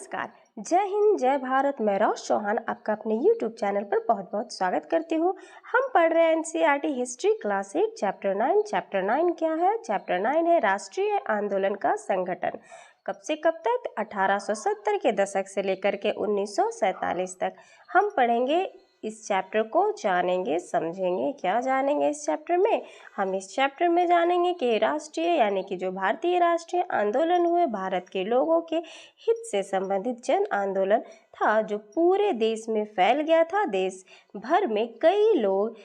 नमस्कार, जय हिंद, जय भारत। मैं रोश चौहान आपका अपने YouTube चैनल पर बहुत बहुत स्वागत करती हूँ। हम पढ़ रहे हैं NCERT history class 8 chapter 9। Chapter 9 क्या है? चैप्टर 9 है राष्ट्रीय आंदोलन का संगठन। कब से कब तक? 1870 के दशक से लेकर के 1947 तक हम पढ़ेंगे। इस चैप्टर को जानेंगे, समझेंगे। क्या जानेंगे इस चैप्टर में? हम इस चैप्टर में जानेंगे कि राष्ट्रीय यानी कि जो भारतीय राष्ट्रीय आंदोलन हुए, भारत के लोगों के हित से संबंधित जन आंदोलन था जो पूरे देश में फैल गया था। देश भर में कई लोग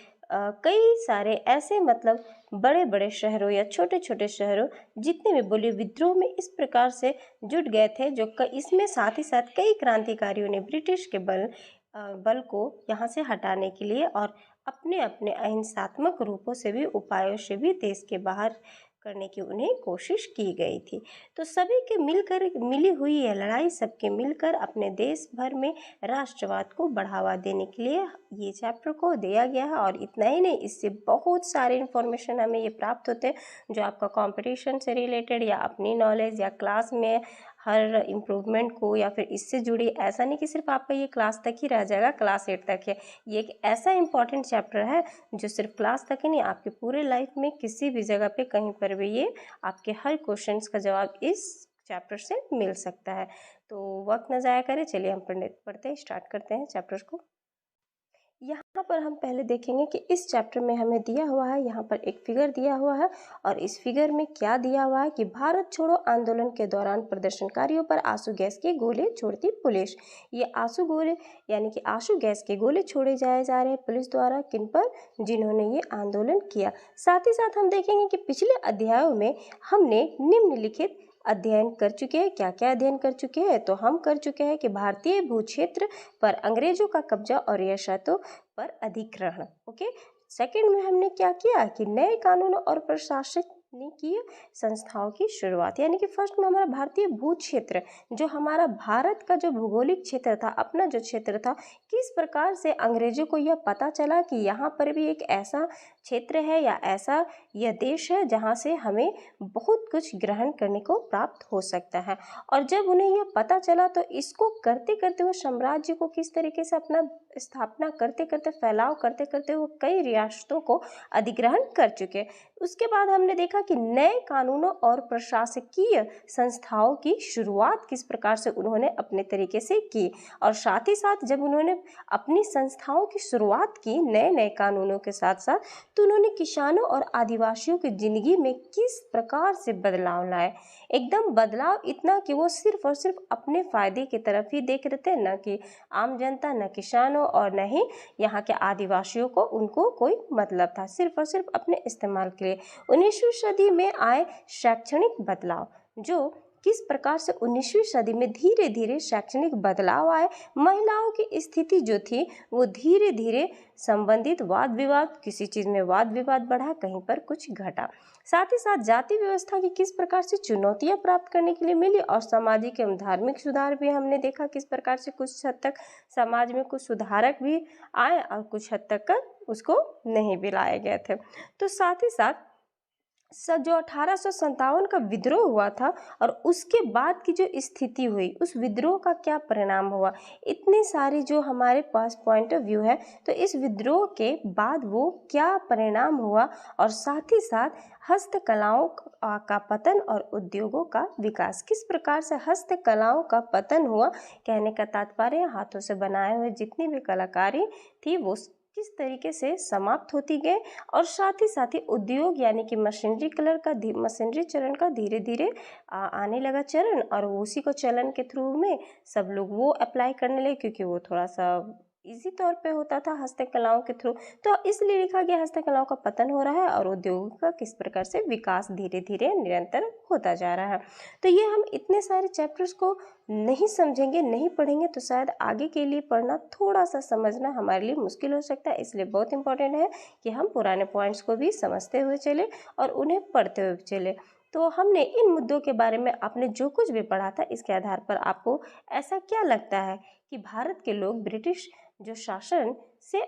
कई सारे ऐसे बड़े बड़े शहरों या छोटे छोटे शहरों जितने भी बोले विद्रोह में इस प्रकार से जुट गए थे जो इसमें साथ ही साथ कई क्रांतिकारियों ने ब्रिटिश के बल को यहाँ से हटाने के लिए और अपने अपने अहिंसात्मक रूपों से भी उपायों से भी देश के बाहर करने की उन्हें कोशिश की गई थी। तो सभी के मिलकर मिली हुई यह लड़ाई सबके मिलकर अपने देश भर में राष्ट्रवाद को बढ़ावा देने के लिए ये चैप्टर को दिया गया है। और इतना ही नहीं, इससे बहुत सारे इन्फॉर्मेशन हमें ये प्राप्त होते हैं जो आपका कंपटीशन से रिलेटेड या अपनी नॉलेज या क्लास में हर इम्प्रूवमेंट को या फिर इससे जुड़ी, ऐसा नहीं कि सिर्फ आपका ये क्लास तक ही रह जाएगा, क्लास 8 तक है। ये एक ऐसा इंपॉर्टेंट चैप्टर है जो सिर्फ क्लास तक ही नहीं, आपके पूरे लाइफ में किसी भी जगह पे कहीं पर भी ये आपके हर क्वेश्चंस का जवाब इस चैप्टर से मिल सकता है। तो वक्त न ज़ाया करें, चलिए हम पढ़ते स्टार्ट करते हैं चैप्टर को। यहाँ पर हम पहले देखेंगे कि इस चैप्टर में हमें दिया हुआ है, यहाँ पर एक फिगर दिया हुआ है और इस फिगर में क्या दिया हुआ है कि भारत छोड़ो आंदोलन के दौरान प्रदर्शनकारियों पर आंसू गैस के गोले छोड़ती पुलिस। ये आंसू गोले यानी कि आंसू गैस के गोले छोड़े जा रहे हैं पुलिस द्वारा किन पर? जिन्होंने ये आंदोलन किया। साथ ही साथ हम देखेंगे कि पिछले अध्यायों में हमने निम्नलिखित अध्ययन कर चुके हैं। क्या क्या अध्ययन कर चुके हैं? तो हम कर चुके हैं कि भारतीय भू क्षेत्र पर अंग्रेजों का कब्जा और रियासतों पर अधिग्रहण। ओके, सेकंड में हमने क्या किया कि नए कानूनों और प्रशासनिक संस्थाओं की शुरुआत, यानी कि फर्स्ट में हमारा भारतीय भू क्षेत्र, जो हमारा भारत का जो भौगोलिक क्षेत्र था, अपना जो क्षेत्र था, किस प्रकार से अंग्रेजों को यह पता चला कि यहाँ पर भी एक ऐसा क्षेत्र है या ऐसा यह देश है जहाँ से हमें बहुत कुछ ग्रहण करने को प्राप्त हो सकता है। और जब उन्हें यह पता चला तो इसको करते करते वो साम्राज्य को किस तरीके से अपना स्थापना करते करते, फैलाव करते करते वो कई रियासतों को अधिग्रहण कर चुके। उसके बाद हमने देखा कि नए कानूनों और प्रशासकीय संस्थाओं की शुरुआत किस प्रकार से उन्होंने अपने तरीके से की। और साथ ही साथ जब उन्होंने अपनी संस्थाओं की शुरुआत की नए नए कानूनों के साथ साथ, तो उन्होंने किसानों और आदिवासियों की जिंदगी में किस प्रकार से बदलाव लाए। एकदम बदलाव इतना कि वो सिर्फ और सिर्फ अपने फायदे की तरफ ही देख रहे थे, न कि आम जनता, न किसानों और न ही यहाँ के आदिवासियों को उनको कोई मतलब था, सिर्फ और सिर्फ अपने इस्तेमाल के लिए। 19वीं सदी में आए शैक्षणिक बदलाव, जो किस प्रकार से 19वीं सदी में धीरे धीरे शैक्षणिक बदलाव आए, महिलाओं की स्थिति जो थी वो धीरे धीरे संबंधित वाद विवाद, किसी चीज़ में वाद विवाद बढ़ा, कहीं पर कुछ घटा। साथ ही साथ जाति व्यवस्था की किस प्रकार से चुनौतियां प्राप्त करने के लिए मिली और सामाजिक एवं धार्मिक सुधार भी हमने देखा किस प्रकार से कुछ हद तक समाज में कुछ सुधारक भी आए और कुछ हद तक उसको नहीं भी लाए गए थे। तो साथ ही साथ जो 1857 का विद्रोह हुआ था और उसके बाद की जो स्थिति हुई, उस विद्रोह का क्या परिणाम हुआ, इतने सारे जो हमारे पास पॉइंट ऑफ व्यू है, तो इस विद्रोह के बाद वो क्या परिणाम हुआ और साथ ही साथ हस्तकलाओं का पतन और उद्योगों का विकास, किस प्रकार से हस्तकलाओं का पतन हुआ। कहने का तात्पर्य हाथों से बनाए हुए जितनी भी कलाकारी थी वो किस तरीके से समाप्त होती गई। और साथ ही उद्योग यानी कि मशीनरी चरण का धीरे धीरे आने लगा चरण, और उसी को चलन के थ्रू में सब लोग वो अप्लाई करने लगे क्योंकि वो थोड़ा सा इजी तौर पे होता था हस्तकलाओं के थ्रू। तो इसलिए लिखा गया हस्तकलाओं का पतन हो रहा है और उद्योगों का किस प्रकार से विकास धीरे धीरे निरंतर होता जा रहा है। तो ये हम इतने सारे चैप्टर्स को नहीं समझेंगे, नहीं पढ़ेंगे तो शायद आगे के लिए पढ़ना, थोड़ा सा समझना हमारे लिए मुश्किल हो सकता है। इसलिए बहुत इंपॉर्टेंट है कि हम पुराने पॉइंट्स को भी समझते हुए चले और उन्हें पढ़ते हुए चले। तो हमने इन मुद्दों के बारे में आपने जो कुछ भी पढ़ा था, इसके आधार पर आपको ऐसा क्या लगता है कि भारत के लोग ब्रिटिश जो शासन से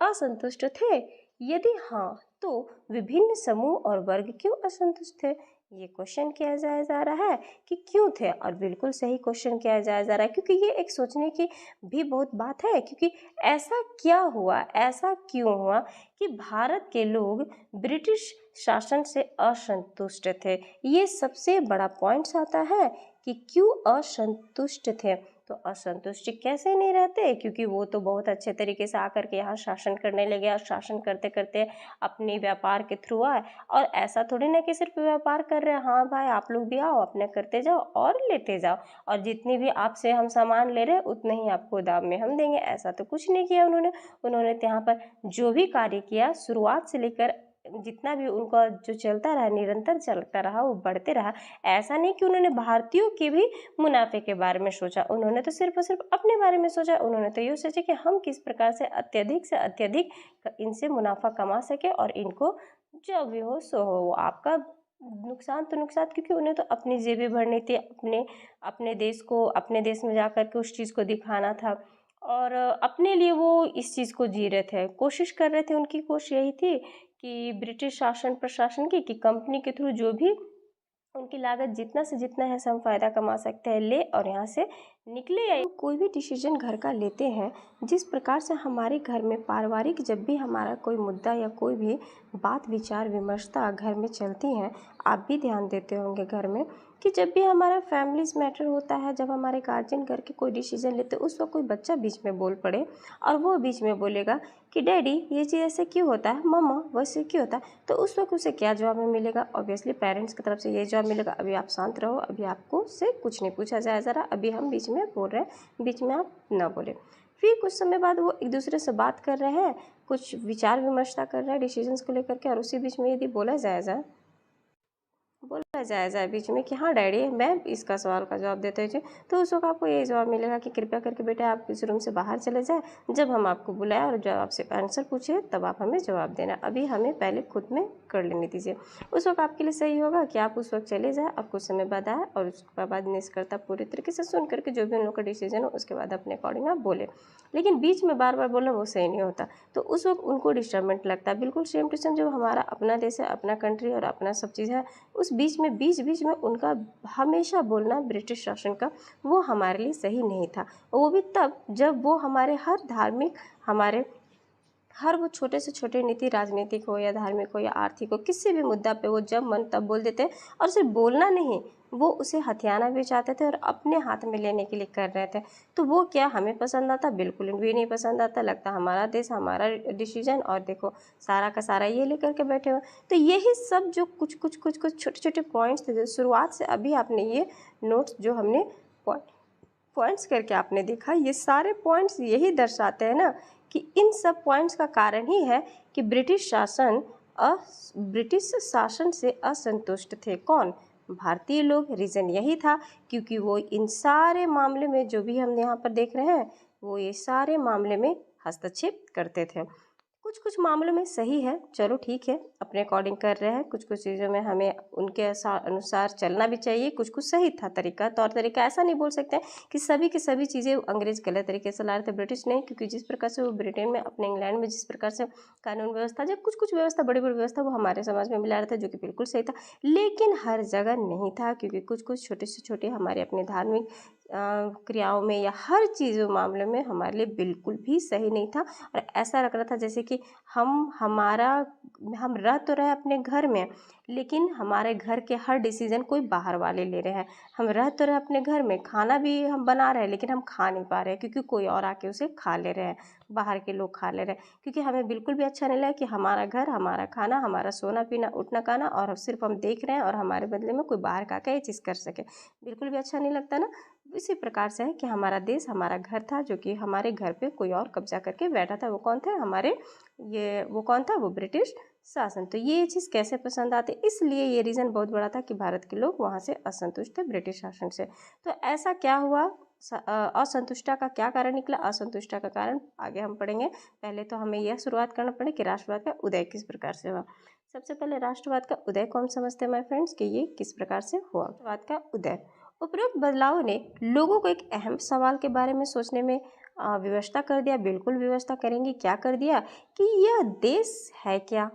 असंतुष्ट थे? यदि हाँ, तो विभिन्न समूह और वर्ग क्यों असंतुष्ट थे? ये क्वेश्चन किया जाया जा रहा है कि क्यों थे, और बिल्कुल सही क्वेश्चन किया जाया जा रहा है, क्योंकि ये एक सोचने की भी बहुत बात है। क्योंकि ऐसा क्या हुआ, ऐसा क्यों हुआ कि भारत के लोग ब्रिटिश शासन से असंतुष्ट थे। ये सबसे बड़ा पॉइंट्स आता है कि क्यों असंतुष्ट थे। तो असंतुष्ट कैसे नहीं रहते, क्योंकि वो तो बहुत अच्छे तरीके से आकर के यहाँ शासन करने लगे, और शासन करते करते अपने व्यापार के थ्रू आए। और ऐसा थोड़ी ना कि सिर्फ व्यापार कर रहे हैं, हाँ भाई आप लोग भी आओ, अपने करते जाओ और लेते जाओ, और जितनी भी आपसे हम सामान ले रहे हैं उतना ही आपको दाम में हम देंगे। ऐसा तो कुछ नहीं किया उन्होंने तो यहाँ पर जो भी कार्य किया, शुरुआत से लेकर जितना भी उनका जो चलता रहा, निरंतर चलता रहा, वो बढ़ते रहा। ऐसा नहीं कि उन्होंने भारतीयों के भी मुनाफे के बारे में सोचा, उन्होंने तो सिर्फ और सिर्फ अपने बारे में सोचा। उन्होंने तो ये सोचा कि हम किस प्रकार से अत्यधिक इनसे मुनाफा कमा सके, और इनको जो भी हो सो हो। वो आपका नुकसान तो नुकसान, क्योंकि उन्हें तो अपनी जेबें भरनी थी, अपने देश को, अपने देश में जाकर के उस चीज़ को दिखाना था, और अपने लिए वो इस चीज़ को जी रहे थे, कोशिश कर रहे थे। उनकी कोशिश यही थी कि ब्रिटिश शासन प्रशासन की कि कंपनी के थ्रू जो भी उनकी लागत जितना से जितना है हम फ़ायदा कमा सकते हैं ले, और यहाँ से निकले। या कोई भी डिसीजन घर का लेते हैं, जिस प्रकार से हमारे घर में पारिवारिक जब भी हमारा कोई मुद्दा या कोई भी बात विचार विमर्शता घर में चलती हैं, आप भी ध्यान देते होंगे घर में कि जब भी हमारा फैमिलीज मैटर होता है, जब हमारे गार्जियन करके कोई डिसीजन लेते हैं, उस वक्त कोई बच्चा बीच में बोल पड़े और वो बीच में बोलेगा कि डैडी ये चीज़ ऐसे क्यों होता है, मम्मा वैसे क्यों होता है, तो उस वक्त उसे क्या जवाब में मिलेगा? ऑब्वियसली पेरेंट्स की तरफ से ये जवाब मिलेगा, अभी आप शांत रहो, अभी आपको से कुछ नहीं पूछा जाए, ज़रा अभी हम बीच में बोल रहे हैं, बीच में आप ना बोले। फिर कुछ समय बाद वो एक दूसरे से बात कर रहे हैं, कुछ विचार विमर्शता कर रहे हैं डिसीजंस को लेकर के, और उसी बीच में यदि बोला जाए बीच में कि हाँ डैडी मैं इसका सवाल का जवाब देते हुए, तो उस वक्त आपको ये जवाब मिलेगा कि कृपया करके बेटा आप इस रूम से बाहर चले जाए, जब हम आपको बुलाए और जब आपसे आंसर पूछे तब आप हमें जवाब देना, अभी हमें पहले खुद में कर लेने दीजिए। उस वक्त आपके लिए सही होगा कि आप उस वक्त चले जाए, अब कुछ समय बाद आए, और उसके बाद निष्कर्ता पूरी तरीके से सुन करके जो भी उन लोग का डिसीजन हो उसके बाद अपने अकॉर्डिंग आप बोले। लेकिन बीच में बार बार बोलना वो सही नहीं होता, तो उस वक्त उनको डिस्टर्बेंट लगता है। बिल्कुल सेम टू सेम जब हमारा अपना देश है, अपना कंट्री और अपना सब चीज़ है, उस बीच में उनका हमेशा बोलना ब्रिटिश शासन का, वो हमारे लिए सही नहीं था। वो भी तब जब वो हमारे हर वो छोटे से छोटे नीति, राजनीतिक हो या धार्मिक हो या आर्थिक हो, किसी भी मुद्दा पे वो जब मन तब बोल देते, और सिर्फ बोलना नहीं, वो उसे हथियाना भी चाहते थे और अपने हाथ में लेने के लिए कर रहे थे। तो वो क्या हमें पसंद आता? बिल्कुल भी नहीं पसंद आता। लगता हमारा देश, हमारा डिसीजन, और देखो सारा का सारा ये लेकर के बैठे हुए। तो यही सब जो कुछ छोटे छोटे पॉइंट्स थे, जो शुरुआत से अभी आपने ये नोट्स जो हमने पॉइंट्स करके आपने देखा, ये सारे पॉइंट्स यही दर्शाते हैं ना कि इन सब पॉइंट्स का कारण ही है कि ब्रिटिश शासन से असंतुष्ट थे। कौन? भारतीय लोग। रीज़न यही था क्योंकि वो इन सारे मामले में जो भी हम यहाँ पर देख रहे हैं, वो ये सारे मामले में हस्तक्षेप करते थे। कुछ मामलों में सही है, चलो ठीक है, अपने अकॉर्डिंग कर रहे हैं। कुछ चीज़ों में हमें उनके अनुसार चलना भी चाहिए। कुछ सही था तरीका, तौर तरीका। ऐसा नहीं बोल सकते कि सभी की सभी चीज़ें अंग्रेज गलत तरीके से ला रहे थे, ब्रिटिश नहीं, क्योंकि जिस प्रकार से वो ब्रिटेन में, अपने इंग्लैंड में जिस प्रकार से कानून व्यवस्था, जब कुछ व्यवस्था, बड़ी व्यवस्था वो हमारे समाज में मिला रहे थे, जो कि बिल्कुल सही था, लेकिन हर जगह नहीं था, क्योंकि कुछ छोटे से छोटे हमारे अपने धार्मिक क्रियाओं में या हर चीज़ों मामले में हमारे लिए बिल्कुल भी सही नहीं था। और ऐसा लग रहा था जैसे कि हम रह तो रहे अपने घर में, लेकिन हमारे घर के हर डिसीजन कोई बाहर वाले ले रहे हैं। हम रह तो रहे अपने घर में, खाना भी हम बना रहे हैं, लेकिन हम खा नहीं पा रहे हैं क्योंकि कोई और आके उसे खा ले रहे हैं, बाहर के लोग खा ले रहे हैं। क्योंकि हमें बिल्कुल भी अच्छा नहीं लगा कि हमारा घर, हमारा खाना, हमारा सोना पीना, उठना खाना, और सिर्फ हम देख रहे हैं और हमारे बदले में कोई बाहर का आके ये चीज़ कर सके, बिल्कुल भी अच्छा नहीं लगता ना। इसी प्रकार से है कि हमारा देश, हमारा घर था, जो कि हमारे घर पे कोई और कब्जा करके बैठा था। वो कौन थे? वो कौन था? वो ब्रिटिश शासन। तो ये चीज़ कैसे पसंद आती, इसलिए ये रीज़न बहुत बड़ा था कि भारत के लोग वहाँ से असंतुष्ट थे ब्रिटिश शासन से। तो ऐसा क्या हुआ, असंतुष्टता का क्या कारण निकला? असंतुष्टता का कारण आगे हम पढ़ेंगे। पहले तो हमें यह शुरुआत करना पड़े कि राष्ट्रवाद का उदय किस प्रकार से हुआ। सबसे पहले राष्ट्रवाद का उदय कौन समझते हैं माय फ्रेंड्स, कि ये किस प्रकार से हुआ? राष्ट्रवाद का उदय, उपरोक्त बदलावों ने लोगों को एक अहम सवाल के बारे में सोचने में व्यवस्था कर दिया। बिल्कुल व्यवस्था करेंगी, क्या कर दिया कि यह देश है क्या?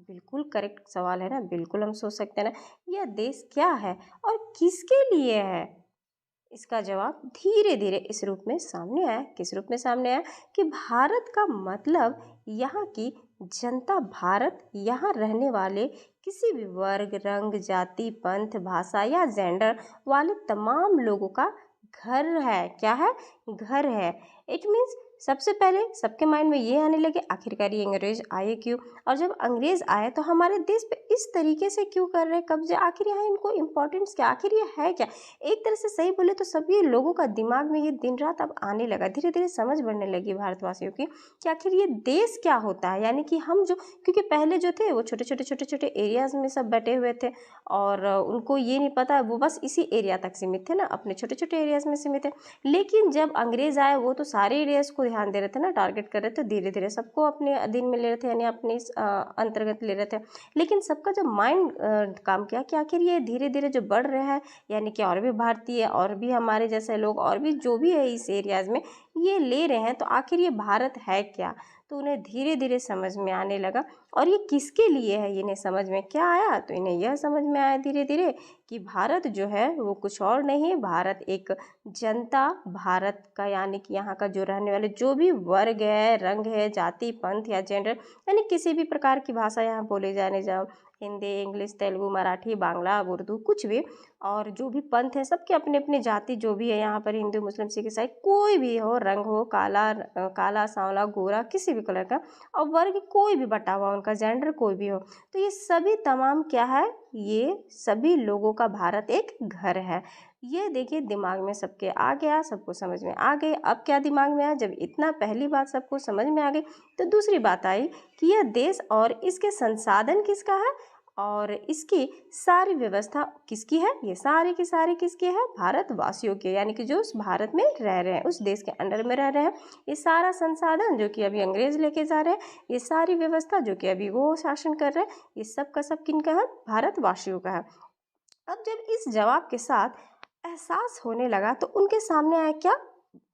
बिल्कुल करेक्ट सवाल है ना, बिल्कुल हम सोच सकते हैं ना, यह देश क्या है और किसके लिए है। इसका जवाब धीरे धीरे इस रूप में सामने आया, किस रूप में सामने आया कि भारत का मतलब यहाँ की जनता, भारत यहाँ रहने वाले किसी भी वर्ग, रंग, जाति, पंथ, भाषा या जेंडर वाले तमाम लोगों का घर है। क्या है? घर है। इट मीन्स सबसे पहले सबके माइंड में ये आने लगे आखिरकार ये अंग्रेज आए क्यों, और जब अंग्रेज आए तो हमारे देश पे इस तरीके से क्यों कर रहे कब्जे, आखिर यहाँ इनको इम्पोर्टेंस क्या, आखिर ये है क्या। एक तरह से सही बोले तो सभी लोगों का दिमाग में ये दिन रात अब आने लगा, धीरे धीरे समझ बढ़ने लगी भारतवासियों की कि आखिर ये देश क्या होता है। यानी कि हम जो, क्योंकि पहले जो थे वो छोटे छोटे एरियाज में सब बटे हुए थे और उनको ये नहीं पता, वो बस इसी एरिया तक सीमित थे ना, अपने छोटे छोटे एरियाज में सीमित थे। लेकिन जब अंग्रेज आए वो तो सारे एरियाज को ध्यान दे रहे थे ना, टारगेट कर रहे थे, धीरे धीरे सबको अपने अधीन में ले रहे थे, यानी अपने अंतर्गत ले रहे थे। लेकिन सबका जब माइंड काम किया कि आखिर ये धीरे धीरे जो बढ़ रहा है, यानी कि और भी भारतीय और भी हमारे जैसे लोग और भी जो भी है इस एरियाज में ये ले रहे हैं, तो आखिर ये भारत है क्या। तो उन्हें धीरे धीरे समझ में आने लगा, और ये किसके लिए है ये इन्हें समझ में क्या आया, तो इन्हें यह समझ में आया धीरे धीरे कि भारत जो है वो कुछ और नहीं, भारत एक जनता, भारत का यानी कि यहाँ का जो रहने वाले जो भी वर्ग है, रंग है, जाति, पंथ या जेंडर, यानी किसी भी प्रकार की भाषा यहाँ बोले जाने जाओ, हिंदी, इंग्लिश, तेलुगु, मराठी, बांग्ला, उर्दू, कुछ भी, और जो भी पंथ है सबके अपने अपने जाति जो भी है यहाँ पर, हिंदू, मुस्लिम, सिख, ईसाई, कोई भी हो, रंग हो, काला, सांवला, गोरा, किसी भी कलर का, और वर्ग कोई भी बटा हुआ उनका, जेंडर कोई भी हो, तो ये सभी तमाम क्या है, ये सभी लोगों का भारत एक घर है। ये देखिए दिमाग में सबके आ गया, सबको समझ में आ गई। अब क्या दिमाग में आया, जब इतना पहली बात सबको समझ में आ गई तो दूसरी बात आई कि यह देश और इसके संसाधन किसका है और इसकी सारी व्यवस्था किसकी है, ये सारी की सारी किसकी है, भारतवासियों के, यानी कि जो उस भारत में रह रहे हैं, उस देश के अंडर में रह रहे हैं। ये सारा संसाधन जो कि अभी अंग्रेज लेके जा रहे हैं, ये सारी व्यवस्था जो कि अभी वो शासन कर रहे हैं, ये सब का सब किन का है, भारतवासियों का है। अब जब इस जवाब के साथ एहसास होने लगा तो उनके सामने आया क्या,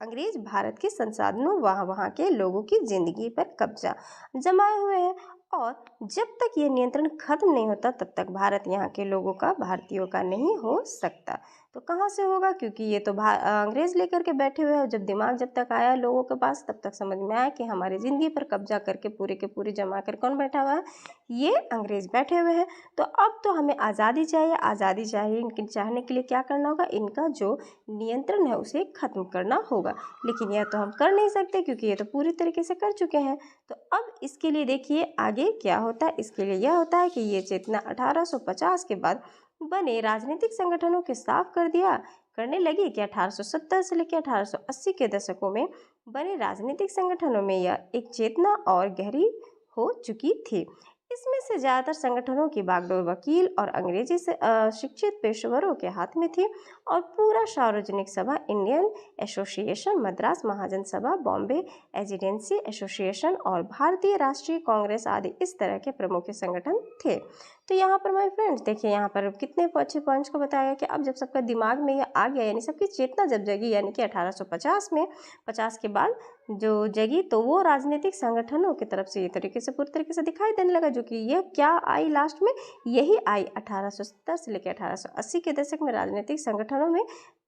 अंग्रेज भारत के संसाधनों, वहाँ के लोगों की जिंदगी पर कब्जा जमाए हुए हैं, और जब तक ये नियंत्रण खत्म नहीं होता तब तक भारत यहाँ के लोगों का, भारतीयों का नहीं हो सकता। तो कहाँ से होगा, क्योंकि ये तो अंग्रेज लेकर के बैठे हुए हैं। जब दिमाग जब तक आया लोगों के पास तब तक समझ में आया कि हमारी ज़िंदगी पर कब्जा करके पूरे के पूरे जमा कर कौन बैठा हुआ है, ये अंग्रेज बैठे हुए हैं। तो अब तो हमें आज़ादी चाहिए, आज़ादी चाहिए, इनके चाहने के लिए क्या करना होगा, इनका जो नियंत्रण है उसे ख़त्म करना होगा। लेकिन यह तो हम कर नहीं सकते क्योंकि ये तो पूरी तरीके से कर चुके हैं। तो अब इसके लिए देखिए आगे क्या होता है। इसके लिए यह होता है कि ये चेतना 1850 के बाद बने राजनीतिक संगठनों के साफ कर दिया करने लगी कि 1870 से लेकर 1880 के दशकों में बने राजनीतिक संगठनों में यह एक चेतना और गहरी हो चुकी थी। इसमें से ज़्यादातर संगठनों की बागडोर वकील और अंग्रेजी से शिक्षित पेशेवरों के हाथ में थी, और पूरा सार्वजनिक सभा, इंडियन एसोसिएशन, मद्रास महाजन सभा, बॉम्बे एजिडेंसी एसोसिएशन और भारतीय राष्ट्रीय कांग्रेस आदि इस तरह के प्रमुख संगठन थे। तो यहाँ पर माय फ्रेंड्स देखिए, यहाँ पर कितने अच्छे पॉइंट्स को बताया गया कि अब जब सबका दिमाग में ये आ गया, यानी सबकी चेतना जब जगी, यानी कि 1850 में 50 के बाद जो जगी, तो वो राजनीतिक संगठनों की तरफ से ये तरीके से पूरी तरीके से दिखाई देने लगा, जो कि ये क्या आई लास्ट में, यही आई 1870 से लेकर 1880 के दशक में राजनीतिक संगठनों में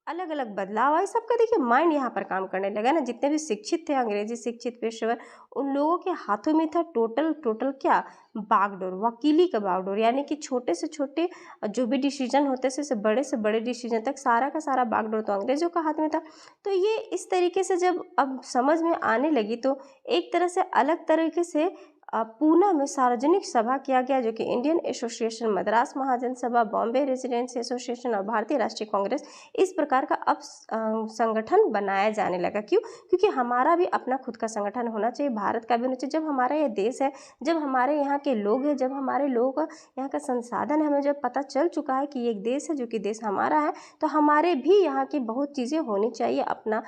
अलग अलग बदलाव आए। सबका देखिए माइंड यहाँ पर काम करने लगा ना, जितने भी शिक्षित थे, अंग्रेजी शिक्षित पेशेवर, उन लोगों के हाथों में था टोटल क्या, बागडोर, वकीली का बागडोर, यानी कि छोटे से छोटे जो भी डिसीजन होते से बड़े डिसीजन तक सारा का सारा बागडोर तो अंग्रेजों का हाथ में था। तो ये इस तरीके से जब अब समझ में आने लगी तो एक तरह से अलग तरीके से पूना में सार्वजनिक सभा किया गया, जो कि इंडियन एसोसिएशन, मद्रास महाजन सभा, बॉम्बे रेजिडेंसी एसोसिएशन और भारतीय राष्ट्रीय कांग्रेस, इस प्रकार का अब संगठन बनाया जाने लगा। क्यों? क्योंकि हमारा भी अपना खुद का संगठन होना चाहिए, भारत का भी होना चाहिए। जब हमारा यह देश है, जब हमारे यहाँ के लोग हैं, जब हमारे लोगों का यहाँ का संसाधन हमें जब पता चल चुका है कि ये एक देश है जो कि देश हमारा है, तो हमारे भी यहाँ की बहुत चीज़ें होनी चाहिए, अपना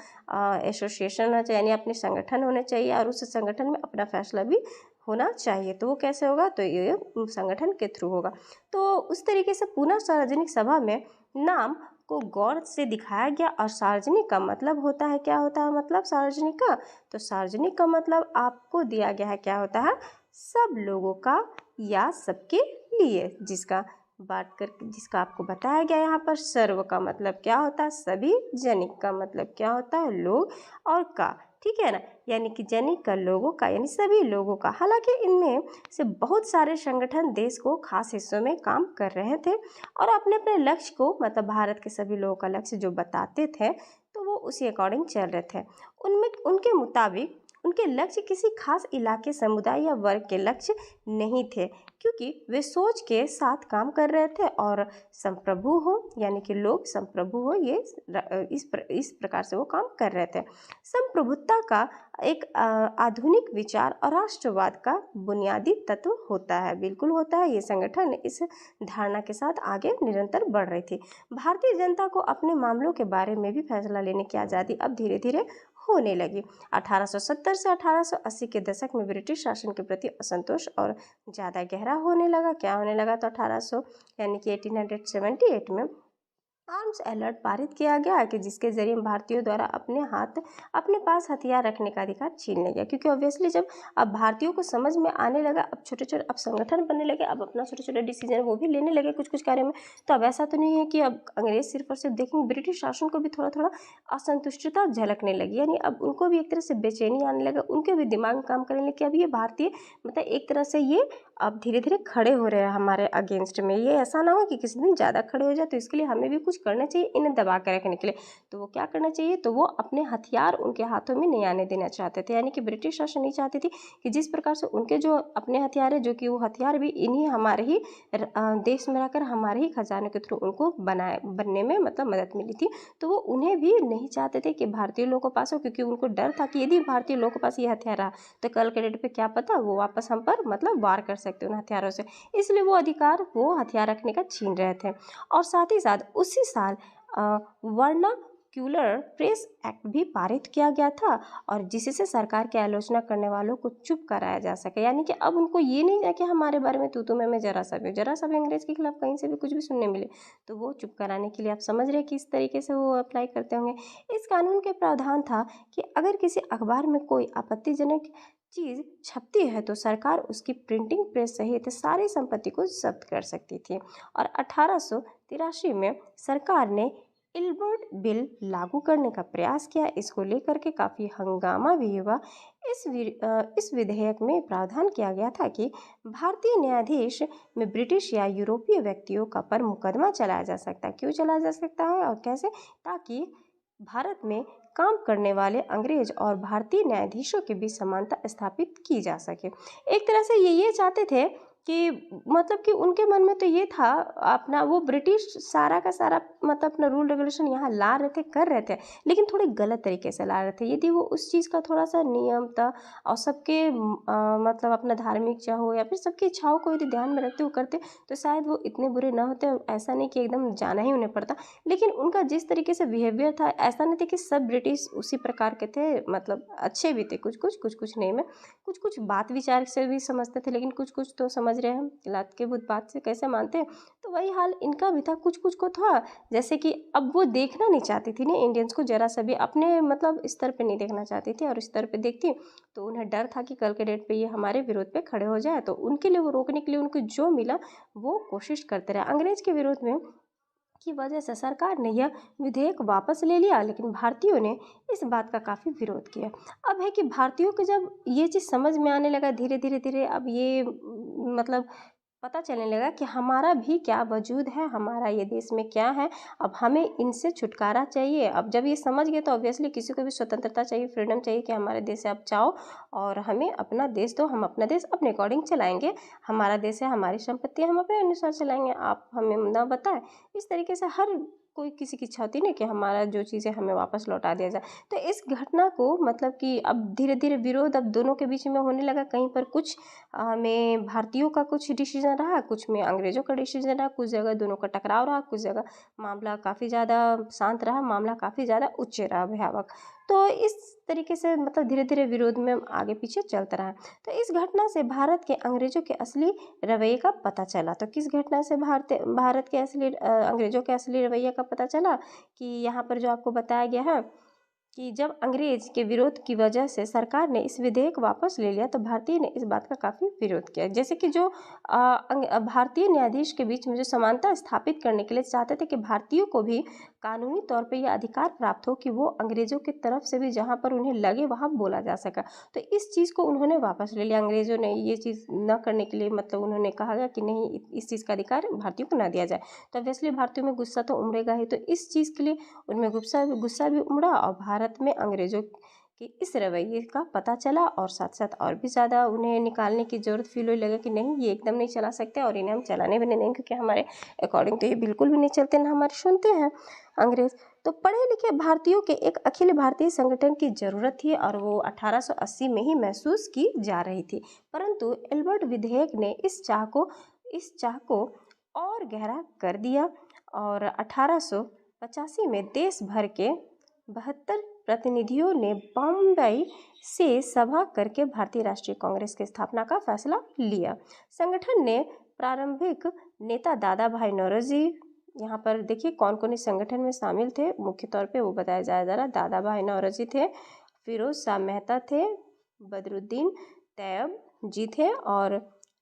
एसोसिएशन होना चाहिए, यानी अपने संगठन होने चाहिए, और उस संगठन में अपना फैसला भी होना चाहिए। तो वो कैसे होगा, तो ये संगठन के थ्रू होगा। तो उस तरीके से पुनः सार्वजनिक सभा में नाम को गौर से दिखाया गया। और सार्वजनिक का मतलब होता है, क्या होता है मतलब सार्वजनिक का, तो सार्वजनिक का मतलब आपको दिया गया है, क्या होता है, सब लोगों का या सबके लिए, जिसका आपको बताया गया यहाँ पर। सर्व का मतलब क्या होता है? सभी। जनिक का मतलब क्या होता है? लोग। और का, ठीक है ना, यानी कि जनिक का लोगों का, यानी सभी लोगों का। हालांकि इनमें से बहुत सारे संगठन देश को खास हिस्सों में काम कर रहे थे और अपने अपने लक्ष्य को, मतलब भारत के सभी लोगों का लक्ष्य जो बताते थे, तो वो उसी अकॉर्डिंग चल रहे थे। उनमें उनके मुताबिक उनके लक्ष्य किसी खास इलाके, समुदाय या वर्ग के लक्ष्य नहीं थे, क्योंकि वे सोच के साथ काम कर रहे थे और संप्रभु हो, यानी कि लोग संप्रभु हो, ये इस प्रकार से वो काम कर रहे थे। संप्रभुता का एक आधुनिक विचार और राष्ट्रवाद का बुनियादी तत्व होता है। बिल्कुल होता है। ये संगठन इस धारणा के साथ आगे निरंतर बढ़ रही थी। भारतीय जनता को अपने मामलों के बारे में भी फैसला लेने की आज़ादी अब धीरे धीरे होने लगी। 1870 से 1880 के दशक में ब्रिटिश शासन के प्रति असंतोष और ज़्यादा गहरा होने लगा। क्या होने लगा? तो 1800 यानी कि 1878 में आर्म्स अलर्ट पारित किया गया कि जिसके जरिए भारतीयों द्वारा अपने पास हथियार रखने का अधिकार छीन लिया गया। क्योंकि ऑब्वियसली जब अब भारतीयों को समझ में आने लगा, अब छोटे छोटे अब संगठन बनने लगे, अब अपना छोटे छोटे डिसीजन वो भी लेने लगे कुछ कुछ कार्य में। तो अब ऐसा तो नहीं है कि अब अंग्रेज सिर्फ और सिर्फ देखेंगे, ब्रिटिश शासन को भी थोड़ा थोड़ा असंतुष्टता झलकने लगी, यानी अब उनको भी एक तरह से बेचैनी आने लगा, उनके भी दिमाग में काम करने लगे कि अब ये भारतीय, मतलब एक तरह से ये अब धीरे धीरे खड़े हो रहे हैं हमारे अगेंस्ट में। ये ऐसा ना हो कि किसी दिन ज़्यादा खड़े हो जाए, तो इसके लिए हमें भी कुछ करना चाहिए इन्हें दबा कर रखने के लिए। तो वो क्या करना चाहिए? तो वो अपने हथियार उनके हाथों में नहीं आने देना चाहते थे, यानी कि ब्रिटिश शासन नहीं चाहती थी कि जिस प्रकार से उनके जो अपने हथियार है, जो कि वो हथियार भी इन्हीं हमारे ही देश में रहकर हमारे ही खजाने के थ्रू उनको बनने में मतलब मदद मिली थी। तो वो उन्हें भी नहीं चाहते थे कि भारतीय लोगों के पास हो, क्योंकि उनको डर था कि यदि भारतीय लोगों के पास ये हथियार रहा तो कल के डेट पे क्या पता वो वापस हम पर मतलब वार कर सकते उन हथियारों से। इसलिए वो अधिकार वो हथियार रखने का छीन रहे थे। और साथ ही साथ उसी साल वर्नाक्यूलर प्रेस एक्ट भी पारित किया गया था, और जिससे सरकार की आलोचना करने वालों को चुप कराया जा सके। यानी कि अब उनको ये नहीं है कि हमारे बारे में तू मैं जरा सा भी अंग्रेज के खिलाफ कहीं से भी कुछ भी सुनने मिले, तो वो चुप कराने के लिए आप समझ रहे हैं कि इस तरीके से वो अप्लाई करते होंगे। इस कानून के प्रावधान था कि अगर किसी अखबार में कोई आपत्तिजनक चीज़ छपती है तो सरकार उसकी प्रिंटिंग प्रेस सहित सारी संपत्ति को जब्त कर सकती थी। और 1883 में सरकार ने इल्बर्ट बिल लागू करने का प्रयास किया। इसको लेकर के काफ़ी हंगामा भी हुआ। इस विधेयक में प्रावधान किया गया था कि भारतीय न्यायाधीश में ब्रिटिश या यूरोपीय व्यक्तियों का पर मुकदमा चलाया जा सकता है। क्यों चलाया जा सकता है और कैसे? ताकि भारत में काम करने वाले अंग्रेज और भारतीय न्यायाधीशों के बीच समानता स्थापित की जा सके। एक तरह से ये चाहते थे कि मतलब कि उनके मन में तो ये था, अपना वो ब्रिटिश सारा का सारा मतलब अपना रूल रेगुलेशन यहाँ ला रहे थे, कर रहे थे, लेकिन थोड़े गलत तरीके से ला रहे थे। यदि वो उस चीज़ का थोड़ा सा नियमता और सबके मतलब अपना धार्मिक चाहो या फिर सबकी इच्छाओं को यदि ध्यान में रखते हुए करते तो शायद वो इतने बुरे ना होते। और ऐसा नहीं कि एकदम जाना ही उन्हें पड़ता, लेकिन उनका जिस तरीके से बिहेवियर था, ऐसा नहीं था कि सब ब्रिटिश उसी प्रकार के थे, मतलब अच्छे भी थे कुछ कुछ नहीं। में कुछ बात विचार से भी समझते थे, लेकिन कुछ तो समझ रहे हैं, लात के भूत बात से कैसे मानते हैं। तो वही हाल इनका भी था, कुछ को था। जैसे कि अब वो देखना नहीं चाहती थी ना इंडियंस को, जरा सा भी अपने मतलब स्तर पे नहीं देखना चाहती थी, और स्तर पे देखती तो उन्हें डर था कि कल के डेट पे ये हमारे विरोध पे खड़े हो जाए। तो उनके लिए वो रोकने के लिए उनको जो मिला वो कोशिश करते रहे। अंग्रेज के विरोध में की वजह से सरकार ने यह विधेयक वापस ले लिया, लेकिन भारतीयों ने इस बात का काफ़ी विरोध किया। अब है कि भारतीयों को जब ये चीज़ समझ में आने लगा धीरे धीरे, अब ये मतलब पता चलने लगा कि हमारा भी क्या वजूद है, हमारा ये देश में क्या है, अब हमें इनसे छुटकारा चाहिए। अब जब ये समझ गए तो ऑब्वियसली किसी को भी स्वतंत्रता चाहिए, फ्रीडम चाहिए कि हमारे देश से आप जाओ और हमें अपना देश दो, हम अपना देश अपने अकॉर्डिंग चलाएंगे, हमारा देश है, हमारी संपत्ति हम अपने अनुसार चलाएंगे, आप हमें ना बताएं। इस तरीके से हर कोई किसी की इच्छा होती है ना कि हमारा जो चीज़ें हमें वापस लौटा दिया जाए। तो इस घटना को मतलब कि अब धीरे धीरे विरोध अब दोनों के बीच में होने लगा। कहीं पर कुछ में भारतीयों का कुछ डिसीजन रहा, कुछ में अंग्रेज़ों का डिसीजन रहा, कुछ जगह दोनों का टकराव रहा, कुछ जगह मामला काफ़ी ज़्यादा शांत रहा, मामला काफ़ी ज़्यादा उच्च रहा, भयावह। तो इस तरीके से मतलब धीरे धीरे विरोध में आगे पीछे चलता रहा। तो इस घटना से भारत के अंग्रेज़ों के असली रवैये का पता चला। तो किस घटना से भारत के असली अंग्रेज़ों के असली रवैये का पता चला? कि यहाँ पर जो आपको बताया गया है कि जब अंग्रेज के विरोध की वजह से सरकार ने इस विधेयक वापस ले लिया तो भारतीय ने इस बात का काफ़ी विरोध किया। जैसे कि जो भारतीय न्यायाधीश के बीच में जो समानता स्थापित करने के लिए चाहते थे कि भारतीयों को भी कानूनी तौर पे यह अधिकार प्राप्त हो कि वो अंग्रेज़ों की तरफ से भी जहाँ पर उन्हें लगे वहाँ बोला जा सका। तो इस चीज़ को उन्होंने वापस ले लिया। अंग्रेज़ों ने ये चीज़ न करने के लिए मतलब उन्होंने कहा गया कि नहीं, इस चीज़ का अधिकार भारतीयों को न दिया जाए। तो ऑब्वियसली भारतीयों में गुस्सा तो उमड़ेगा ही। तो इस चीज़ के लिए उनमें गुस्सा भी उमड़ा और भारत में अंग्रेज़ों के इस रवैये का पता चला और साथ साथ और भी ज़्यादा उन्हें निकालने की ज़रूरत फील होने लगा कि नहीं, ये एकदम नहीं चला सकते और इन्हें हम चलाने भी नहीं देंगे, क्योंकि हमारे अकॉर्डिंग तो ये बिल्कुल भी नहीं चलते, ना हमारे सुनते हैं अंग्रेज़। तो पढ़े लिखे भारतीयों के एक अखिल भारतीय संगठन की ज़रूरत थी और वो 1880 में ही महसूस की जा रही थी। परंतु एल्बर्ट विधेयक ने इस चाह को और गहरा कर दिया और 1885 में देश भर के 72 प्रतिनिधियों ने बम्बई से सभा करके भारतीय राष्ट्रीय कांग्रेस की स्थापना का फैसला लिया। संगठन ने प्रारंभिक नेता दादा भाई नौरोजी, यहाँ पर देखिए कौन कौन इस संगठन में शामिल थे, मुख्य तौर पे वो बताया जा रहा। दादा भाई नौरोजी थे, फिरोज शाह मेहता थे, बदरुद्दीन तैयब जी थे और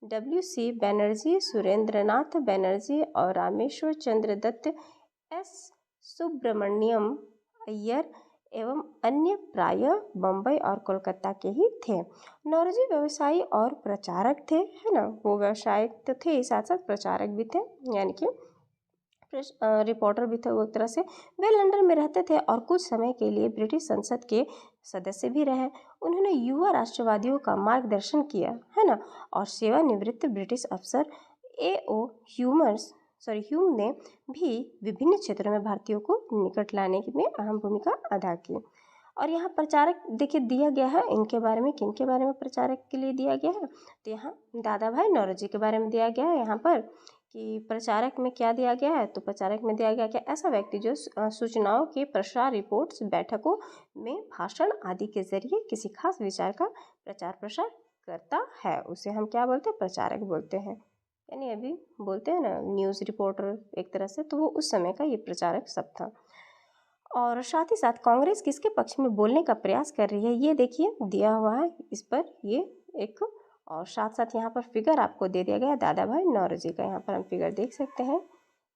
WC बनर्जी, सुरेंद्रनाथ बनर्जी और रामेश्वर चंद्र दत्त, S सुब्रमण्यम अय्यर एवं अन्य प्रायः बम्बई और कोलकाता के ही थे। नौरोजी व्यवसायी और प्रचारक थे, है ना, वो व्यवसायिक तो थे, साथ साथ प्रचारक भी थे, यानी कि रिपोर्टर भी थे वो एक तरह से। वे लंदन में रहते थे और कुछ समय के लिए ब्रिटिश संसद के सदस्य भी रहे। उन्होंने युवा राष्ट्रवादियों का मार्गदर्शन किया, है ना, और सेवानिवृत्त ब्रिटिश अफसर ह्यूम ने भी विभिन्न क्षेत्रों में भारतीयों को निकट लाने में अहम भूमिका अदा की। और यहाँ प्रचारक देखिए दिया गया है, इनके बारे में, किन के बारे में प्रचारक के लिए दिया गया है, तो यहाँ दादा भाई नौरोजी के बारे में दिया गया है। यहाँ पर कि प्रचारक में क्या दिया गया है, तो प्रचारक में दिया गया कि ऐसा व्यक्ति जो सूचनाओं के प्रसार, रिपोर्ट्स, बैठकों में भाषण आदि के जरिए किसी खास विचार का प्रचार प्रसार करता है, उसे हम क्या बोलते हैं, प्रचारक बोलते हैं। यानी अभी बोलते हैं ना न्यूज़ रिपोर्टर एक तरह से, तो वो उस समय का ये प्रचारक शब्द था। और साथ ही साथ कांग्रेस किसके पक्ष में बोलने का प्रयास कर रही है, ये देखिए दिया हुआ है इस पर, ये एक, और साथ साथ यहाँ पर फिगर आपको दे दिया गया है दादा भाई नौरोजी का। यहाँ पर हम फिगर देख सकते हैं,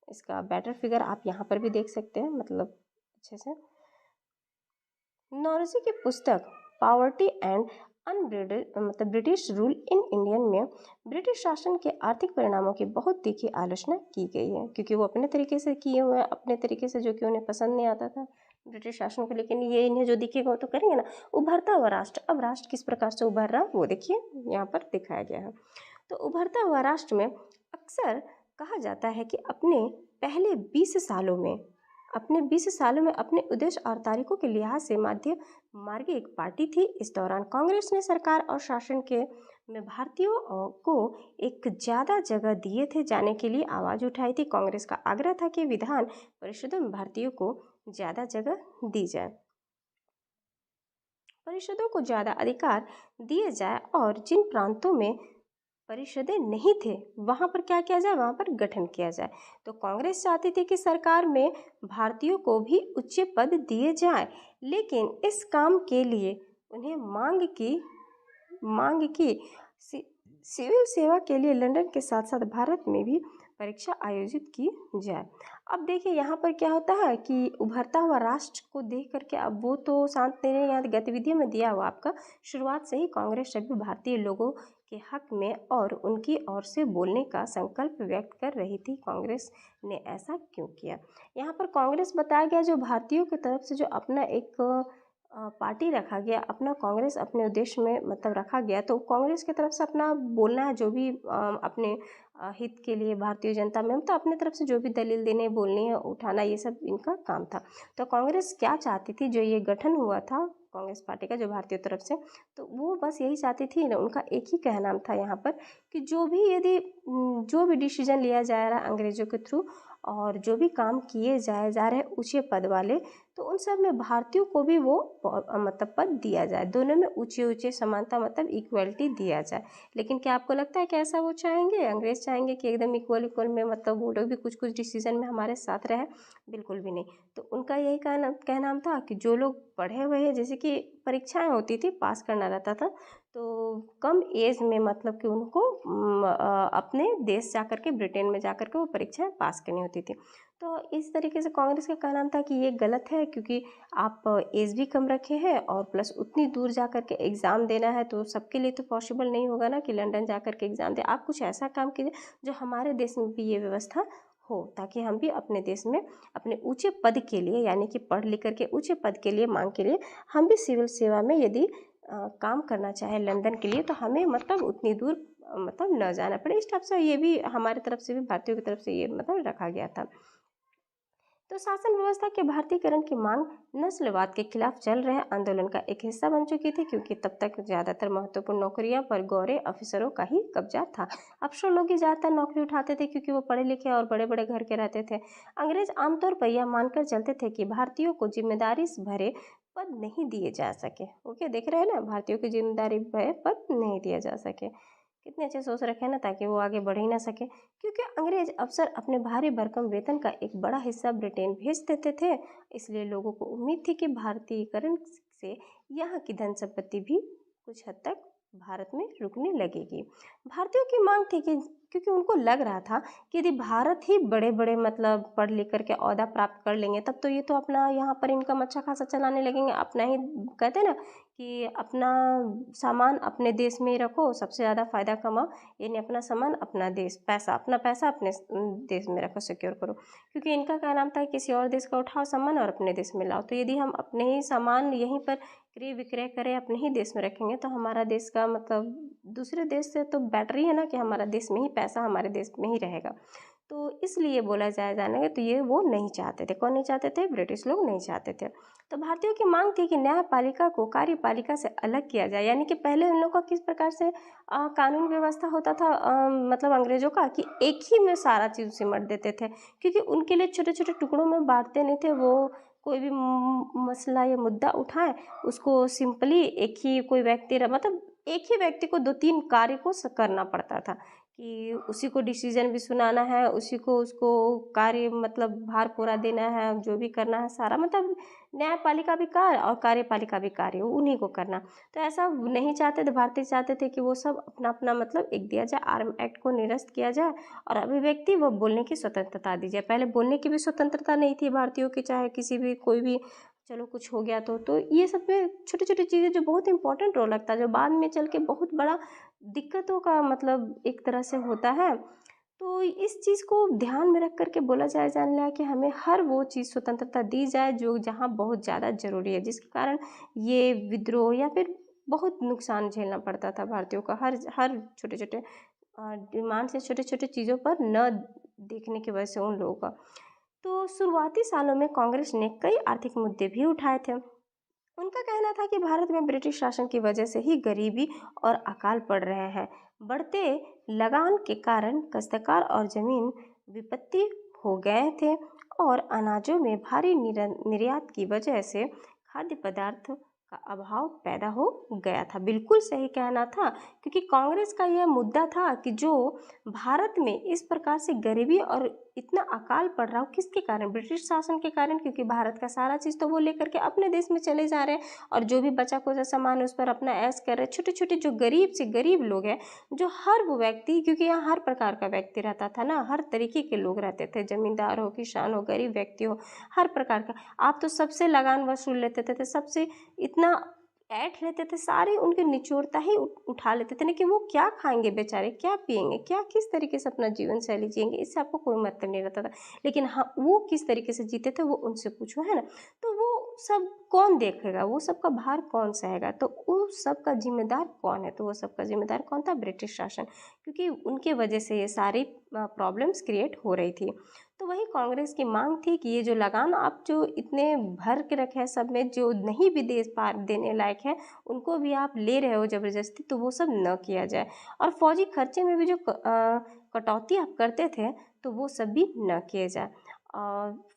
इसका बेटर फिगर आप यहाँ पर भी देख सकते हैं, मतलब अच्छे से। नौरोजी की पुस्तक पॉवर्टी एंड मतलब ब्रिटिश रूल इन इंडियन में ब्रिटिश शासन के आर्थिक परिणामों की बहुत तीखी आलोचना की गई है, क्योंकि वो अपने तरीके से किए हुए हैं, अपने तरीके से, जो कि उन्हें पसंद नहीं आता था ब्रिटिश शासन को, लेकिन ये इन्हें जो दिखेगा वो तो करेंगे ना। उभरता हुआ राष्ट्र, अब राष्ट्र किस प्रकार से उभर रहा वो देखिए यहाँ पर दिखाया गया है। तो उभरता हुआ राष्ट्र में अक्सर कहा जाता है कि अपने 20 सालों में अपने उद्देश्य और तारीखों के लिहाज से मध्य मार्गी एक पार्टी थी। इस दौरान कांग्रेस ने सरकार और शासन के में भारतीयों को एक ज़्यादा जगह दिए थे जाने के लिए आवाज़ उठाई थी। कांग्रेस का आग्रह था कि विधान परिषदों में भारतीयों को ज़्यादा जगह दी जाए, परिषदों को ज़्यादा अधिकार दिए जाए और जिन प्रांतों में परिषदें नहीं थे वहाँ पर क्या किया जाए, वहाँ पर गठन किया जाए। तो कांग्रेस चाहती थी कि सरकार में भारतीयों को भी उच्च पद दिए जाए, लेकिन इस काम के लिए उन्हें मांग की सिविल सेवा के लिए लंदन के साथ साथ भारत में भी परीक्षा आयोजित की जाए। अब देखिए यहाँ पर क्या होता है कि उभरता हुआ राष्ट्र को देख करके, अब वो तो शांत नहीं रहे, यहाँ गतिविधियों में दिया हुआ आपका शुरुआत से ही कांग्रेस सभी भारतीय लोगों के हक में और उनकी ओर से बोलने का संकल्प व्यक्त कर रही थी। कांग्रेस ने ऐसा क्यों किया, यहाँ पर कांग्रेस बताया गया, जो भारतीयों की तरफ से जो अपना एक पार्टी रखा गया, अपना कांग्रेस अपने उद्देश्य में मतलब रखा गया, तो कांग्रेस की तरफ से अपना बोलना है, जो भी अपने हित के लिए भारतीय जनता में तो अपने तरफ से जो भी दलील देने, बोलनी है, उठाना, ये सब इनका काम था। तो कांग्रेस क्या चाहती थी, जो ये गठन हुआ था कांग्रेस पार्टी का जो भारतीय तरफ से, तो वो बस यही चाहती थी ना, उनका एक ही कहना था यहाँ पर कि जो भी डिसीजन लिया जा रहा है अंग्रेजों के थ्रू, और जो भी काम किए जा रहे ऊंचे पद वाले, तो उन सब में भारतीयों को भी वो मतलब पद दिया जाए, दोनों में ऊंचे ऊंचे समानता मतलब इक्वलिटी दिया जाए। लेकिन क्या आपको लगता है कि ऐसा वो चाहेंगे, अंग्रेज चाहेंगे कि एकदम इक्वल इक्वल में मतलब वो लोग भी कुछ कुछ डिसीजन में हमारे साथ रहे? बिल्कुल भी नहीं। तो उनका यही कहना था कि जो लोग पढ़े हुए हैं, जैसे कि परीक्षाएं होती थी, पास करना रहता था, तो कम एज में मतलब कि उनको अपने देश जा कर के, ब्रिटेन में जा कर के वो परीक्षाएं पास करनी होती थी। तो इस तरीके से कांग्रेस का कहना था कि ये गलत है, क्योंकि आप एज भी कम रखे हैं और प्लस उतनी दूर जा कर के एग्ज़ाम देना है, तो सबके लिए तो पॉसिबल नहीं होगा ना कि लंदन जा कर के एग्ज़ाम दे। आप कुछ ऐसा काम कीजिए जो हमारे देश में भी ये व्यवस्था हो, ताकि हम भी अपने देश में अपने ऊंचे पद के लिए, यानी कि पढ़ लिख करके ऊंचे पद के लिए, मांग के लिए, हम भी सिविल सेवा में यदि काम करना चाहे लंदन के लिए, तो हमें मतलब उतनी दूर मतलब न जाना पड़े। इस टाइप से ये भी हमारे तरफ से भी, भारतीयों की तरफ से ये मतलब रखा गया था। तो शासन व्यवस्था के भारतीयकरण की मांग नस्लवाद के खिलाफ चल रहे आंदोलन का एक हिस्सा बन चुकी थी, क्योंकि तब तक ज़्यादातर महत्वपूर्ण नौकरियां पर गौरे अफसरों का ही कब्जा था। अफसर लोग ही ज़्यादातर नौकरी उठाते थे, क्योंकि वो पढ़े लिखे और बड़े बड़े घर के रहते थे। अंग्रेज आमतौर पर यह मानकर चलते थे कि भारतीयों को जिम्मेदारी भरे पद नहीं दिए जा सके। ओके, देख रहे हैं ना, भारतीयों की जिम्मेदारी भरे पद नहीं दिया जा सके। कितने अच्छे सोच रखे हैं ना, ताकि वो आगे बढ़ ही ना सके, क्योंकि अंग्रेज अफसर अपने भारी भरकम वेतन का एक बड़ा हिस्सा ब्रिटेन भेज देते थे। इसलिए लोगों को उम्मीद थी कि भारतीयकरण से यहाँ की धन संपत्ति भी कुछ हद तक भारत में रुकने लगेगी। भारतीयों की मांग थी कि, क्योंकि उनको लग रहा था कि यदि भारत ही बड़े बड़े मतलब पढ़ लिख करके ओहदा प्राप्त कर लेंगे, तब तो ये तो अपना यहाँ पर इनकम अच्छा खासा चलाने लगेंगे। अपना ही कहते हैं ना कि अपना सामान अपने देश में ही रखो, सबसे ज़्यादा फ़ायदा कमाओ, यानी अपना सामान अपना देश, पैसा अपना पैसा अपने देश में रखो, सिक्योर करो। क्योंकि इनका क्या नाम था, किसी और देश का उठाओ सामान और अपने देश में लाओ। तो यदि हम अपने ही सामान यहीं पर क्रय विक्रय करें, अपने ही देश में रखेंगे, तो हमारा देश का मतलब दूसरे देश से तो बेटर ही है ना, कि हमारा देश में ही पैसा हमारे देश में ही रहेगा। तो इसलिए बोला जाने का, तो ये वो नहीं चाहते थे। कौन नहीं चाहते थे? ब्रिटिश लोग नहीं चाहते थे। तो भारतीयों की मांग थी कि न्यायपालिका को कार्यपालिका से अलग किया जाए, यानी कि पहले उन लोगों का किस प्रकार से कानून व्यवस्था होता था, मतलब अंग्रेजों का, कि एक ही में सारा चीज़ सिमट देते थे, क्योंकि उनके लिए छोटे छोटे टुकड़ों में बांटते नहीं थे। वो कोई भी मसला या मुद्दा उठाए, उसको सिंपली एक ही कोई व्यक्ति मतलब एक ही व्यक्ति को दो तीन कार्य को करना पड़ता था, कि उसी को डिसीजन भी सुनाना है, उसी को उसको कार्य मतलब भार पूरा देना है, जो भी करना है सारा, मतलब न्यायपालिका भी कार्य और कार्यपालिका भी कार्य उन्हीं को करना। तो ऐसा नहीं चाहते थे, भारतीय चाहते थे कि वो सब अपना अपना मतलब एक दिया जाए, आर्म एक्ट को निरस्त किया जाए और अभिव्यक्ति व बोलने की स्वतंत्रता दी जाए। पहले बोलने की भी स्वतंत्रता नहीं थी भारतीयों की, चाहे किसी भी कोई भी चलो कुछ हो गया तो ये सब में छोटी छोटी चीज़ें जो बहुत इंपॉर्टेंट रोल लगता है, जो बाद में चल के बहुत बड़ा दिक्कतों का मतलब एक तरह से होता है। तो इस चीज़ को ध्यान में रख करके बोला जाने लगा कि हमें हर वो चीज़ स्वतंत्रता दी जाए जो जहाँ बहुत ज़्यादा ज़रूरी है, जिसके कारण ये विद्रोह या फिर बहुत नुकसान झेलना पड़ता था भारतीयों का, हर हर छोटे छोटे डिमांड से, छोटे छोटे चीज़ों पर न देखने की वजह से उन लोगों का। तो शुरुआती सालों में कांग्रेस ने कई आर्थिक मुद्दे भी उठाए थे। उनका कहना था कि भारत में ब्रिटिश शासन की वजह से ही गरीबी और अकाल पड़ रहे हैं। बढ़ते लगान के कारण काश्तकार और जमीन विपत्ति हो गए थे और अनाजों में भारी निर्यात की वजह से खाद्य पदार्थ का अभाव पैदा हो गया था। बिल्कुल सही कहना था, क्योंकि कांग्रेस का यह मुद्दा था कि जो भारत में इस प्रकार से गरीबी और इतना अकाल पड़ रहा हो, किसके कारण? ब्रिटिश शासन के कारण, क्योंकि भारत का सारा चीज़ तो वो लेकर के अपने देश में चले जा रहे हैं और जो भी बचा कुचा सामान उस पर अपना ऐश कर रहे हैं। छोटे छोटे जो गरीब से गरीब लोग हैं, जो हर वो व्यक्ति, क्योंकि यहाँ हर प्रकार का व्यक्ति रहता था ना, हर तरीके के लोग रहते थे, जमींदार हो, किसान हो, गरीब व्यक्ति हो, हर प्रकार का। आप तो सबसे लगान वसूल लेते थे, सबसे इतना ऐठ लेते थे, सारे उनके निचोड़ता ही उठा लेते थे ना, कि वो क्या खाएंगे बेचारे, क्या पिएंगे, क्या किस तरीके से अपना जीवन शैली जिएंगे, इससे आपको कोई मतलब नहीं रहता था। लेकिन हाँ, वो किस तरीके से जीते थे वो उनसे पूछो, है ना। तो वो सब कौन देखेगा, वो सब का भार कौन सहेगा, तो उस सब का जिम्मेदार कौन है? तो वो सब का जिम्मेदार कौन था? ब्रिटिश शासन, क्योंकि उनके वजह से ये सारी प्रॉब्लम्स क्रिएट हो रही थी। तो वही कांग्रेस की मांग थी कि ये जो लगान आप जो इतने भर के रखे हैं सब में, जो नहीं भी देने लायक है, उनको भी आप ले रहे हो ज़बरदस्ती, तो वो सब न किया जाए। और फौजी खर्चे में भी जो कटौती आप करते थे तो वो सब भी न किए जाए।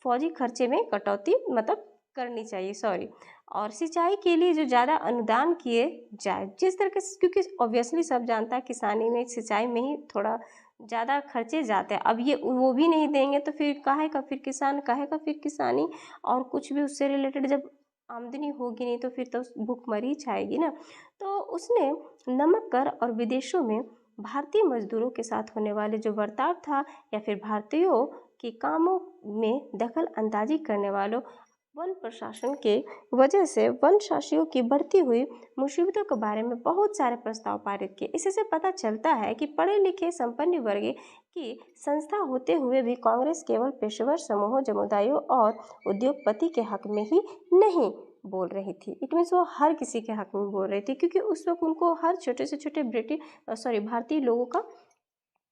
फौजी खर्चे में कटौती मतलब करनी चाहिए, सॉरी। और सिंचाई के लिए जो ज़्यादा अनुदान किए जाए, जिस तरह के, क्योंकि ऑब्वियसली सब जानता है किसानी में, सिंचाई में ही थोड़ा ज़्यादा खर्चे जाते हैं। अब ये वो भी नहीं देंगे तो फिर काहे का फिर किसान, काहे का फिर किसानी, और कुछ भी उससे रिलेटेड जब आमदनी होगी नहीं तो फिर तो भूखमरी छाएगी ना। तो उसने नमक कर और विदेशों में भारतीय मजदूरों के साथ होने वाले जो बर्ताव था, या फिर भारतीयों के कामों में दखल अंदाजी करने वालों वन प्रशासन के वजह से वन शासियों की बढ़ती हुई मुसीबतों के बारे में बहुत सारे प्रस्ताव पारित किए। इससे पता चलता है कि पढ़े लिखे संपन्न वर्ग की संस्था होते हुए भी कांग्रेस केवल पेशेवर समूहों, समुदायों और उद्योगपति के हक में ही नहीं बोल रही थी। इट मीन्स वो हर किसी के हक में बोल रही थी, क्योंकि उस वक्त उनको हर छोटे से छोटे भारतीय लोगों का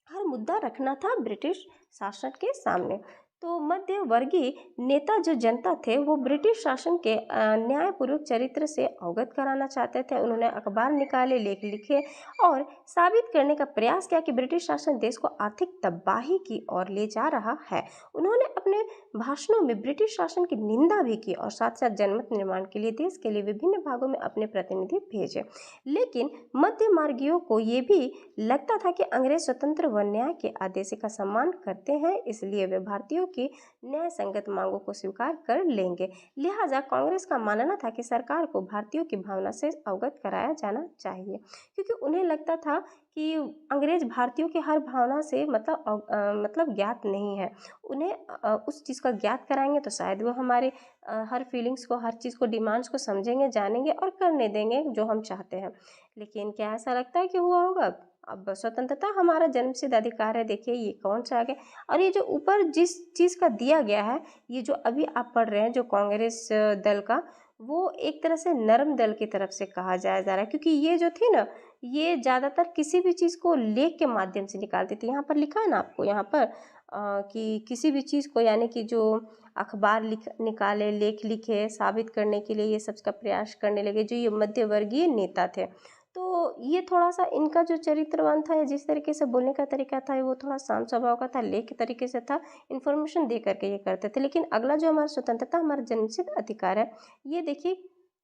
हर मुद्दा रखना था ब्रिटिश शासन के सामने। तो मध्य वर्गीय नेता जो जनता थे वो ब्रिटिश शासन के न्यायपूर्वक चरित्र से अवगत कराना चाहते थे। उन्होंने अखबार निकाले, लेख लिखे और साबित करने का प्रयास किया कि ब्रिटिश शासन देश को आर्थिक तबाही की ओर ले जा रहा है। उन्होंने अपने भाषणों में ब्रिटिश शासन की निंदा भी की और साथ साथ जनमत निर्माण के लिए देश के लिए विभिन्न भागों में अपने प्रतिनिधि भेजे। लेकिन मध्य मार्गियों को ये भी लगता था कि अंग्रेज स्वतंत्र व न्याय के आदेश का सम्मान करते हैं, इसलिए वे भारतीयों की न्याय संगत मांगों को स्वीकार कर लेंगे। लिहाजा कांग्रेस का मानना था कि सरकार को भारतीयों की भावना से अवगत कराया जाना चाहिए, क्योंकि उन्हें लगता था कि अंग्रेज भारतीयों की हर भावना से मतलब ज्ञात नहीं है। उन्हें उस चीज़ का ज्ञात कराएंगे तो शायद वो हमारे हर फीलिंग्स को, हर चीज़ को, डिमांड्स को समझेंगे, जानेंगे और करने देंगे जो हम चाहते हैं। लेकिन क्या ऐसा लगता है कि हुआ होगा? अब स्वतंत्रता हमारा जन्मसिद्ध अधिकार है, देखिए ये कौन सा आ गया। और ये जो ऊपर जिस चीज़ का दिया गया है, ये जो अभी आप पढ़ रहे हैं जो कांग्रेस दल का, वो एक तरह से नरम दल की तरफ से कहा जाया जा रहा है, क्योंकि ये जो थी ना, ये ज़्यादातर किसी भी चीज़ को लेख के माध्यम से निकालती थी। यहाँ पर लिखा है ना आपको, यहाँ पर कि किसी भी चीज़ को, यानी कि जो अखबार निकाले, लेख लिखे, साबित करने के लिए ये सब का प्रयास करने लगे जो ये मध्यवर्गीय नेता थे। तो ये थोड़ा सा इनका जो चरित्रवान था या जिस तरीके से बोलने का तरीका था वो थोड़ा शांत स्वभाव का था, लेख के तरीके से था, इन्फॉर्मेशन दे करके ये करते थे। लेकिन अगला जो हमारा स्वतंत्रता, हमारा जन्मसिद्ध अधिकार है, ये देखिए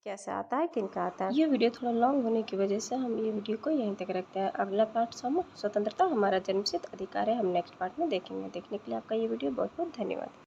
कैसे आता है, किनका आता है। ये वीडियो थोड़ा लॉन्ग होने की वजह से हम ये वीडियो को यहीं तक रखते हैं। अगला पार्ट स्वतंत्रता हमारा जन्मसिद्ध अधिकार है हम नेक्स्ट पार्ट में देखेंगे। देखने के लिए आपका ये वीडियो बहुत बहुत धन्यवाद।